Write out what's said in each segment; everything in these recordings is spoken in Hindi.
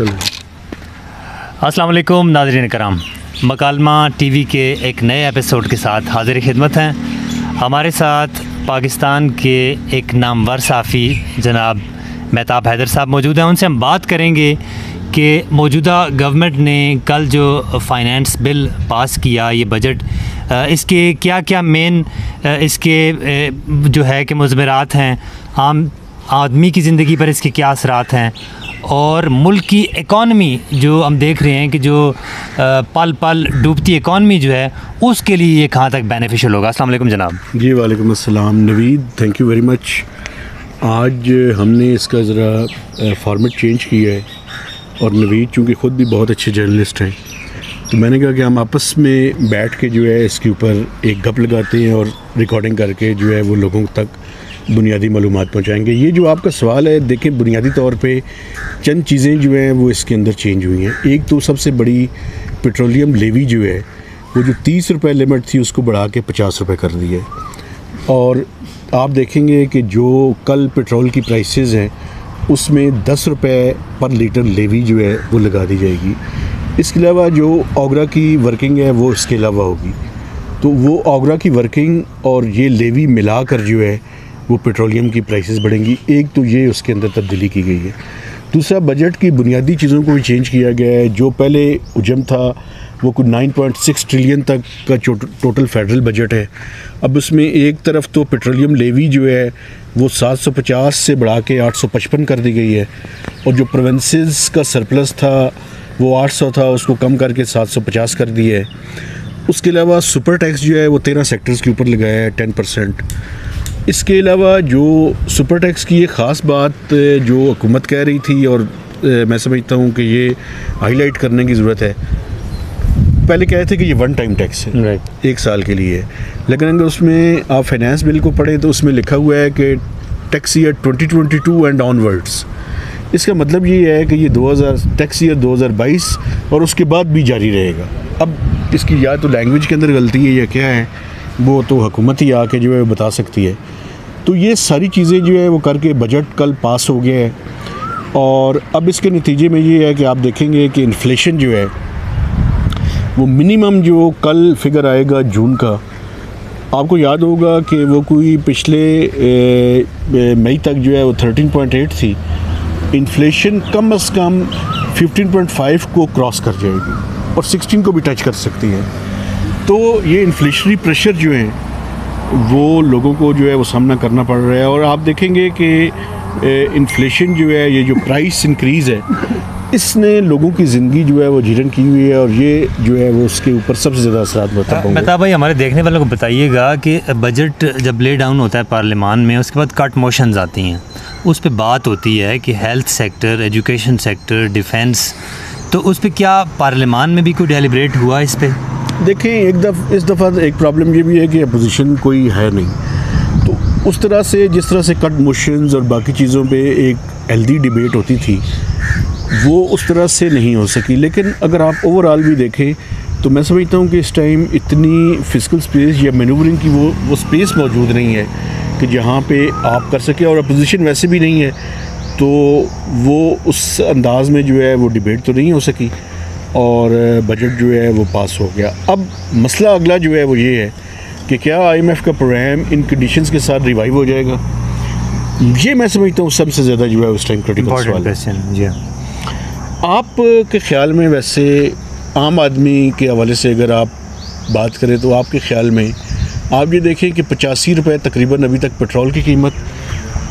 अस्सलाम वालेकुम नाज़रीन कराम, मकालमा टीवी के एक नए एपिसोड के साथ हाज़िर खिदमत हैं। हमारे साथ पाकिस्तान के एक नामवर साफ़ी जनाब मेहताब हैदर साहब मौजूद हैं। उनसे हम बात करेंगे कि मौजूदा गवर्नमेंट ने कल जो फ़ाइनेंस बिल पास किया, ये बजट, इसके क्या क्या मेन इसके जो है कि मुज़मरात हैं, आम आदमी की ज़िंदगी पर इसके क्या असरात हैं, और मुल्क की इकॉनमी जो हम देख रहे हैं कि जो पल पल डूबती इकॉनमी जो है उसके लिए ये कहाँ तक बेनिफिशियल होगा। अस्सलाम वालेकुम जनाब। जी वालेकुम अस्सलाम Naveed, thank you very much. आज हमने इसका ज़रा फॉर्मेट चेंज किया है और नवीद चूँकि ख़ुद भी बहुत अच्छे जर्नलिस्ट हैं तो मैंने कहा कि हम आपस में बैठ के जो है इसके ऊपर एक गप लगाते हैं और रिकॉर्डिंग करके जो है वो लोगों तक बुनियादी मालूमात पहुँचाएँगे। ये जो आपका सवाल है, देखें बुनियादी तौर पे चंद चीज़ें जो हैं वो इसके अंदर चेंज हुई हैं। एक तो सबसे बड़ी पेट्रोलियम लेवी जो है वो जो 30 रुपये लिमिट थी उसको बढ़ा के 50 रुपये कर दी है। और आप देखेंगे कि जो कल पेट्रोल की प्राइसेस हैं उसमें 10 रुपये पर लीटर लेवी जो है वो लगा दी जाएगी। इसके अलावा जो ओगरा की वर्किंग है वो इसके अलावा होगी, तो वो ओगरा की वर्किंग और ये लेवी मिलाकर जो है वो पेट्रोलियम की प्राइसेस बढ़ेंगी। एक तो ये उसके अंदर तब्दीली की गई है। दूसरा, बजट की बुनियादी चीज़ों को भी चेंज किया गया है। जो पहले उजम था वो कुछ 9.6 ट्रिलियन तक का टोटल फेडरल बजट है। अब उसमें एक तरफ तो पेट्रोलियम लेवी जो है वो 750 से बढ़ा के 855 कर दी गई है, और जो प्रोविंसेस का सरप्लस था वो 800 था, उसको कम करके 750 कर दिया है। उसके अलावा सुपर टैक्स जो है वो 13 सेक्टर्स के ऊपर लगाया है 10%। इसके अलावा जो सुपर टैक्स की एक ख़ास बात जो हुकूमत कह रही थी और मैं समझता हूँ कि ये हाईलाइट करने की ज़रूरत है, पहले कहे थे कि ये वन टाइम टैक्स है, राइट, 1 साल के लिए, लेकिन अगर उसमें आप फाइनेंस बिल को पढ़ें तो उसमें लिखा हुआ है कि टैक्स ईयर 2022 एंड ऑनवर्ड्स। इसका मतलब ये है कि ये टैक्स ईयर 2022 और उसके बाद भी जारी रहेगा। अब इसकी या तो लैंग्वेज के अंदर गलती है या क्या है, वो तो हुकूमत ही आके जो है बता सकती है। तो ये सारी चीज़ें जो है वो करके बजट कल पास हो गया है, और अब इसके नतीजे में ये है कि आप देखेंगे कि इन्फ्लेशन जो है वो मिनिमम जो कल फिगर आएगा जून का, आपको याद होगा कि वो कोई पिछले मई तक जो है वो 13.8 थी। इन्फ्लेशन कम से कम 15.5 को क्रॉस कर जाएगी और 16 को भी टच कर सकती है। तो ये इन्फ्लेशनरी प्रेशर जो है वो लोगों को जो है वो सामना करना पड़ रहा है। और आप देखेंगे कि इन्फ्लेशन जो है, ये जो प्राइस इंक्रीज़ है, इसने लोगों की ज़िंदगी जो है वो जीरन की हुई है, और ये जो है वो उसके ऊपर सबसे ज़्यादा असरात बता होंगे। मेहताब भाई, हमारे देखने वालों को बताइएगा कि बजट जब ले डाउन होता है पार्लियामान में, उसके बाद कट मोशंस आती हैं, उस पर बात होती है कि health sector, education sector, defence, तो उस पर क्या पार्लियामान में भी कोई डेलिब्रेट हुआ इस पर? देखें, इस दफ़ा एक प्रॉब्लम ये भी है कि अपोजिशन कोई है नहीं, तो उस तरह से जिस तरह से कट मोशंस और बाकी चीज़ों पे एक हेल्दी डिबेट होती थी वो उस तरह से नहीं हो सकी। लेकिन अगर आप ओवरऑल भी देखें तो मैं समझता हूँ कि इस टाइम इतनी फिजिकल स्पेस या मैनूवरिंग की वो स्पेस मौजूद नहीं है कि जहाँ पे आप कर सकें, और अपोजिशन वैसे भी नहीं है, तो वो उस अंदाज़ में जो है वो डिबेट तो नहीं हो सकी और बजट जो है वो पास हो गया। अब मसला अगला जो है वो ये है कि क्या IMF का प्रोग्राम इन कंडीशंस के साथ रिवाइव हो जाएगा, ये मैं समझता हूँ सबसे ज़्यादा जो है उस टाइम क्रिटिकल सवाल है। जी आप के ख़्याल में, वैसे आम आदमी के हवाले से अगर आप बात करें तो आपके ख़्याल में आप ये देखें कि 85 रुपये तकरीबन अभी तक पेट्रोल की कीमत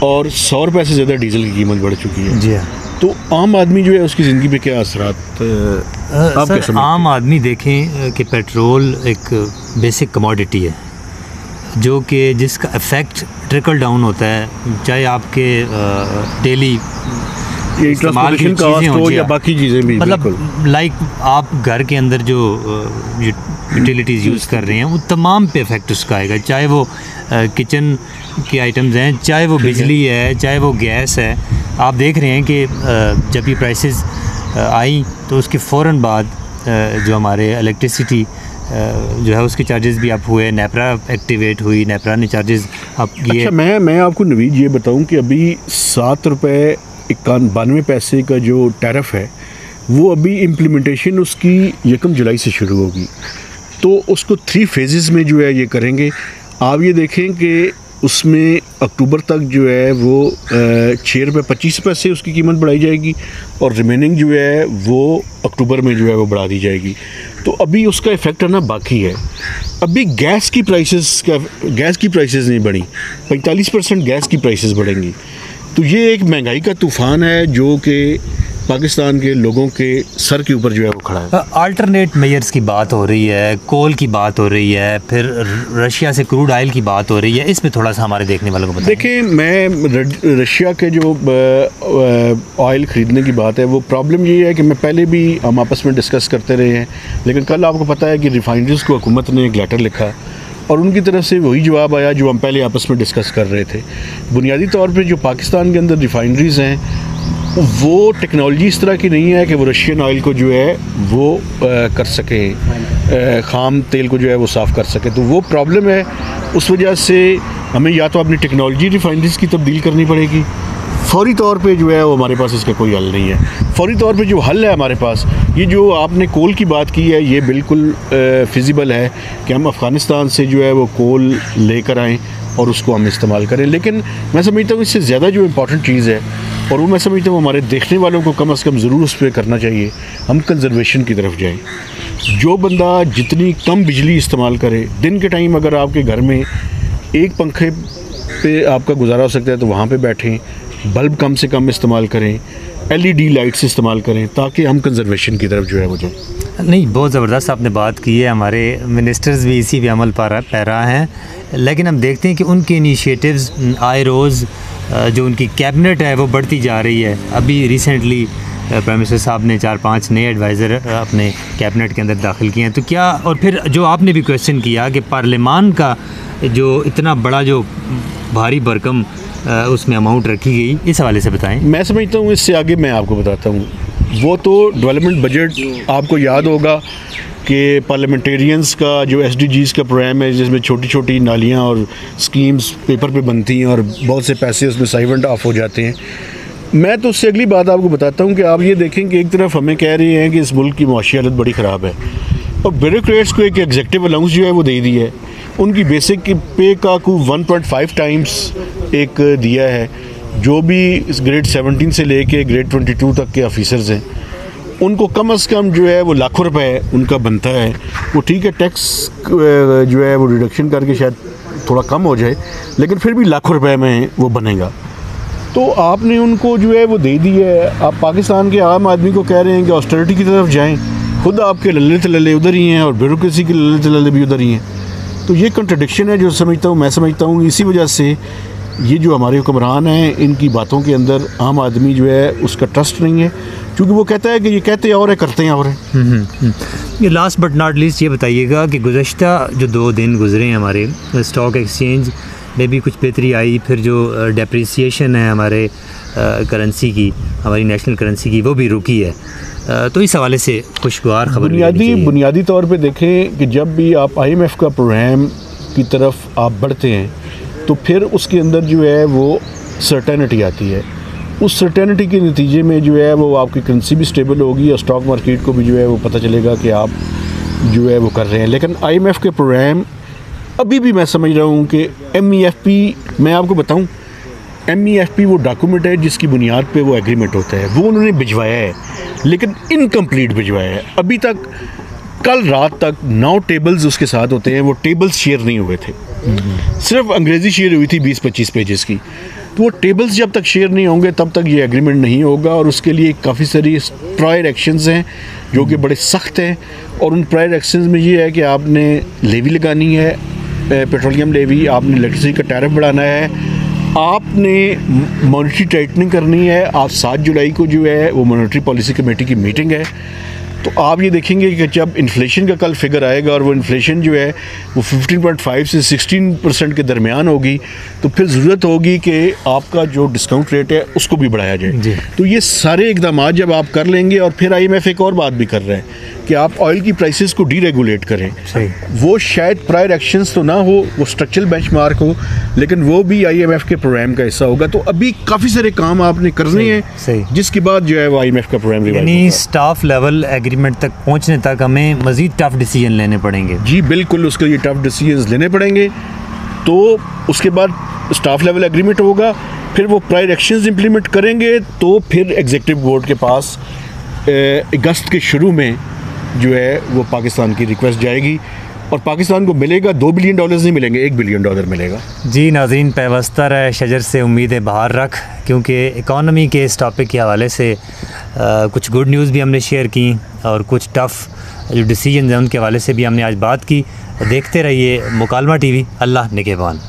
और 100 रुपये से ज़्यादा डीज़ल की कीमत बढ़ चुकी है। जी हाँ। तो आम आदमी जो है उसकी ज़िंदगी पे क्या असरात आप कैसे? आम आदमी देखें कि पेट्रोल एक बेसिक कमोडिटी है जो कि जिसका इफ़ेक्ट ट्रिकल डाउन होता है, चाहे आपके डेली इस्तेमाल की चीज़ें हो या बाकी चीज़ें भी, मतलब लाइक आप घर के अंदर जो यूटिलिटीज़ यूज़ कर रहे हैं वो तमाम पे इफ़ेक्ट उसका आएगा, चाहे वो किचन के आइटम्स हैं, चाहे वो बिजली है, चाहे वो गैस है। आप देख रहे हैं कि जब ये प्राइसेस आई तो उसके फ़ौरन बाद जो हमारे इलेक्ट्रिसिटी जो है उसके चार्जेस भी अप हुए, नेपरा एक्टिवेट हुई, नेपरा ने चार्जेस अप किए। अच्छा, मैं आपको नवीद ये बताऊं कि अभी 7 रुपये 92 पैसे का जो टैरिफ है वो अभी इम्प्लीमेंटेशन उसकी 1 जुलाई से शुरू होगी, तो उसको 3 फेजेस में जो है ये करेंगे। आप ये देखें कि उसमें अक्टूबर तक जो है वो 6 रुपये 25 पैसे उसकी कीमत बढ़ाई जाएगी और रिमेनिंग जो है वो अक्टूबर में जो है वो बढ़ा दी जाएगी। तो अभी उसका इफ़ेक्ट है ना बाकी है। अभी गैस की प्राइसेस नहीं बढ़ी, 45% गैस की प्राइसेस बढ़ेंगी। तो ये एक महंगाई का तूफ़ान है जो कि पाकिस्तान के लोगों के सर के ऊपर जो है वो खड़ा है। अल्टरनेट मेयर्स की बात हो रही है, कोल की बात हो रही है, फिर रशिया से क्रूड ऑयल की बात हो रही है, इसमें थोड़ा सा हमारे देखने वालों को बताएं। देखिए, मैं रशिया के जो ऑयल ख़रीदने की बात है, वो प्रॉब्लम ये है कि मैं पहले भी हम आपस में डिस्कस करते रहे हैं, लेकिन कल आपको पता है कि रिफाइनरीज़ को हुकूमत ने एक लेटर लिखा और उनकी तरफ से वही जवाब आया जो हम पहले आपस में डिस्कस कर रहे थे। बुनियादी तौर पे जो पाकिस्तान के अंदर रिफाइनरीज़ हैं वो टेक्नोलॉजी इस तरह की नहीं है कि वो रशियन ऑयल को जो है वो कर सके, ख़ाम तेल को जो है वो साफ़ कर सके। तो वो प्रॉब्लम है, उस वजह से हमें या तो अपनी टेक्नोलॉजी रिफाइनरीज़ की तब्दील करनी पड़ेगी। फौरी तौर पे जो है वो हमारे पास इसका कोई हल नहीं है। फौरी तौर पे जो हल है हमारे पास, ये जो आपने कोल की बात की है, ये बिल्कुल फिजिबल है कि हम अफ़गानिस्तान से जो है वो कोल लेकर आएँ और उसको हम इस्तेमाल करें। लेकिन मैं समझता हूँ इससे ज़्यादा जो इम्पॉर्टेंट चीज़ है, और वो मैं समझता हूँ हमारे देखने वालों को कम से कम ज़रूर उस पर करना चाहिए, हम कंजर्वेशन की तरफ जाएं। जो बंदा जितनी कम बिजली इस्तेमाल करे, दिन के टाइम अगर आपके घर में एक पंखे पे आपका गुजारा हो सकता है तो वहाँ पे बैठें, बल्ब कम से कम इस्तेमाल करें, LED लाइट्स इस्तेमाल करें, ताकि हम कंजर्वेशन की तरफ जो है वो जाएँ। नहीं, बहुत ज़बरदस्त आपने बात की है। हमारे मिनिस्टर्स भी इसी पे अमल पैरा हैं, लेकिन हम देखते हैं कि उनके इनिशिएटिव्स आए रोज़ जो उनकी कैबिनेट है वो बढ़ती जा रही है। अभी रिसेंटली प्राइम मिनिस्टर साहब ने 4-5 नए एडवाइज़र अपने कैबिनेट के अंदर दाखिल किए हैं। तो क्या, और फिर जो आपने भी क्वेश्चन किया कि पार्लियामान का जो इतना बड़ा जो भारी भरकम उसमें अमाउंट रखी गई, इस हवाले से बताएं। मैं समझता हूँ इससे आगे मैं आपको बताता हूँ। वो तो डेवलपमेंट बजट, आपको याद होगा कि पार्लियामेंटेरियंस का जो SDGs का प्रोग्राम है, जिसमें छोटी छोटी नालियाँ और स्कीम्स पेपर पे बनती हैं और बहुत से पैसे उसमें साइवेंट ऑफ हो जाते हैं। मैं तो उससे अगली बात आपको बताता हूँ कि आप ये देखें कि एक तरफ हमें कह रही हैं कि इस मुल्क की मुआशी हालत बड़ी ख़राब है, और ब्यूरोक्रेट्स को एक एग्जेक्टिव अलाउंस जो है वो दे दी है। उनकी बेसिक पे का को 1.5 टाइम्स एक दिया है। जो भी ग्रेड 17 से लेके ग्रेड 22 तक के ऑफिसर्स हैं, उनको कम से कम जो है वो लाखों रुपए उनका बनता है। वो ठीक है, टैक्स जो है वो रिडक्शन करके शायद थोड़ा कम हो जाए, लेकिन फिर भी लाखों रुपए में वो बनेगा। तो आपने उनको जो है वो दे दी है। आप पाकिस्तान के आम आदमी को कह रहे हैं कि ऑस्टेरिटी की तरफ जाएं, खुद आपके लल्ले तलल्ले उधर ही हैं और ब्यूरोक्रेसी के लल्ले तलल्ले भी उधर ही हैं। तो ये कंट्रडिक्शन है जो समझता हूँ, मैं समझता हूँ इसी वजह से ये जो हमारे हुक्मरान हैं, इनकी बातों के अंदर आम आदमी जो है उसका ट्रस्ट नहीं है, क्योंकि वो कहता है कि ये कहते हैं और है, करते हैं और है। ये लास्ट बट नॉट लीस्ट ये बताइएगा कि गुज़श्ता जो 2 दिन गुजरे हैं हमारे स्टॉक एक्सचेंज में भी कुछ बेहतरी आई, फिर जो डेप्रिसिएशन है हमारे करेंसी की, हमारी नेशनल करेंसी की, वो भी रुकी है। तो इस हवाले से खुशगवार खबर बुनियादी तौर पे देखें कि जब भी आप IMF का प्रोग्राम की तरफ आप बढ़ते हैं तो फिर उसके अंदर जो है वो सर्टेनिटी आती है। उस सर्टेनिटी के नतीजे में जो है वो आपकी करेंसी भी स्टेबल होगी और स्टॉक मार्केट को भी जो है वो पता चलेगा कि आप जो है वो कर रहे हैं। लेकिन IMF के प्रोग्राम अभी भी मैं समझ रहा हूँ कि MEFP, मैं आपको बताऊँ, MEFP वो डॉक्यूमेंट है जिसकी बुनियाद पे वो एग्रीमेंट होता है, वो उन्होंने भिजवाया है, लेकिन इनकम्प्लीट भिजवाया है। अभी तक कल रात तक 9 टेबल्स उसके साथ होते हैं, वो टेबल्स शेयर नहीं हुए थे, सिर्फ अंग्रेज़ी शेयर हुई थी 20-25 पेजेस की। तो वो टेबल्स जब तक शेयर नहीं होंगे तब तक ये एग्रीमेंट नहीं होगा, और उसके लिए काफ़ी सारी प्रायर एक्शंस हैं जो कि बड़े सख्त हैं। और उन प्रायर एक्शंस में ये है कि आपने लेवी लगानी है, पेट्रोलियम लेवी, आपने इलेक्ट्रिसिटी का टैरिफ बढ़ाना है, आपने मॉनेटरी टाइटनिंग करनी है। आप 7 जुलाई को जो है वो मॉनेटरी पॉलिसी कमेटी की मीटिंग है। तो आप ये देखेंगे कि जब इन्फ्लेशन का कल फिगर आएगा और वो इन्फ्लेशन जो है वो 15.5 से 16% के दरमियान होगी, तो फिर ज़रूरत होगी कि आपका जो डिस्काउंट रेट है उसको भी बढ़ाया जाए। तो ये सारे इकदाम जब आप कर लेंगे, और फिर IMF एक और बात भी कर रहा है कि आप ऑयल की प्राइसेस को डीरेगुलेट करें। सही। वो शायद प्रायर एक्शंस तो ना हो, वो स्ट्रक्चरल बेंचमार्क हो, लेकिन वो भी IMF के प्रोग्राम का हिस्सा होगा। तो अभी काफ़ी सारे काम आपने करने हैं, सही। जिसके बाद जो है वो IMF का प्रोग्राम रिवाइज यानी स्टाफ लेवल एग्रीमेंट तक पहुंचने तक हमें मज़ीद टफ डिसीजन लेने पड़ेंगे। जी बिल्कुल, उसके लिए टफ डिसीजंस लेने पड़ेंगे। तो उसके बाद स्टाफ लेवल एग्रीमेंट होगा, फिर वो प्रायर एक्शंस इंप्लीमेंट करेंगे, तो फिर एग्जीक्यूटिव बोर्ड के पास अगस्त के शुरू में जो है वो पाकिस्तान की रिक्वेस्ट जाएगी और पाकिस्तान को मिलेगा $2 बिलियन नहीं मिलेंगे, $1 बिलियन मिलेगा। जी नाज़रीन, पैवस्ता रहे शजर से उम्मीदें बाहर रख, क्योंकि इकॉनमी के इस टॉपिक के हवाले से कुछ गुड न्यूज़ भी हमने शेयर की और कुछ टफ़ जो डिसीजन हैं उनके हवाले से भी हमने आज बात की। देखते रहिए मुकालमा TV। अल्लाह निगहबान।